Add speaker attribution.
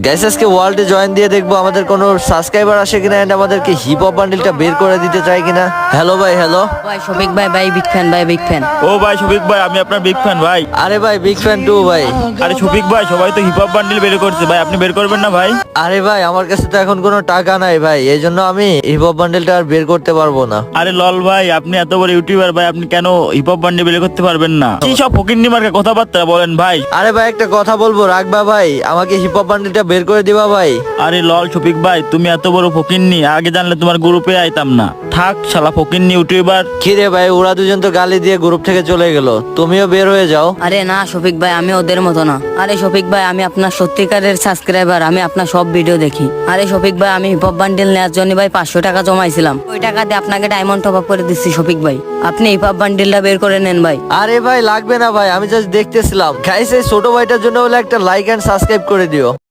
Speaker 1: Guys আজকে ওয়ার্ল্ডে join দিয়ে দেখবো আমাদের কোনো সাবস্ক্রাইবার আসে কিনা এন্ড আমাদেরকে হিপ হপ বান্ডিলটা বের করে দিতে চায় কিনা। হ্যালো ভাই, হ্যালো।
Speaker 2: ভাই শফিক ভাই বিগ ফ্যান ভাই, বিগ ফ্যান।
Speaker 3: ও ভাই শফিক ভাই, আমি আপনার বিগ ফ্যান ভাই।
Speaker 1: আরে ভাই বিগ ফ্যান টু ভাই।
Speaker 3: আরে শফিক ভাই, সবাই তো হিপ হপ বান্ডিল বের করছে ভাই, আপনি বের করবেন না ভাই?
Speaker 1: আরে ভাই আমার কাছে তো এখন কোনো টাকা নাই ভাই, এই জন্য আমি হিপ হপ বান্ডিলটা আর বের করতে পারবো না।
Speaker 3: আরে লল ভাই, আপনি এত বড় ইউটিউবার ভাই, আপনি কেন হিপ হপ বান্ডিল বের করতে পারবেন না? কি সব ফকিন্নি মার্কা কথাবার্তা বলেন ভাই?
Speaker 1: আরে ভাই একটা কথা বলবো, রাখবা ভাই, আমাকে হিপ হপ বান্ডিলটা বের করে দিবা ভাই।
Speaker 3: আরে লল শফিক ভাই, তুমি এত বড় ফকিন্নি, আগে জানলে তোমার গ্রুপে আইতাম না। থাক শালা ফকিন্নি ইউটিউবার।
Speaker 1: কি রে ভাই, ওরা দুজন তো গালি দিয়ে গ্রুপ থেকে চলে গেল, তুমিও বের হয়ে যাও।
Speaker 2: আরে না শফিক ভাই, আমি ওদের মতো না। আরে শফিক ভাই, আমি আপনার সত্যিকারের সাবস্ক্রাইবার, আমি আপনার সব ভিডিও দেখি। আরে শফিক ভাই, আমি হিপ হপ বান্ডিল নেওয়ার জন্য ভাই 500 টাকা জমাইছিলাম, ওই টাকা দিয়ে আপনাকে ডায়মন্ড টপ আপ করে দিচ্ছি শফিক ভাই। আপনি হিপ হপ বান্ডিলটা বের করে নেন ভাই।
Speaker 1: আরে ভাই লাগবে না ভাই, আমি জাস্ট দেখতেছিলাম। গাইস এই ছোট ভাইটার জন্য বলে একটা লাইক এন্ড সাবস্ক্রাইব করে দিও।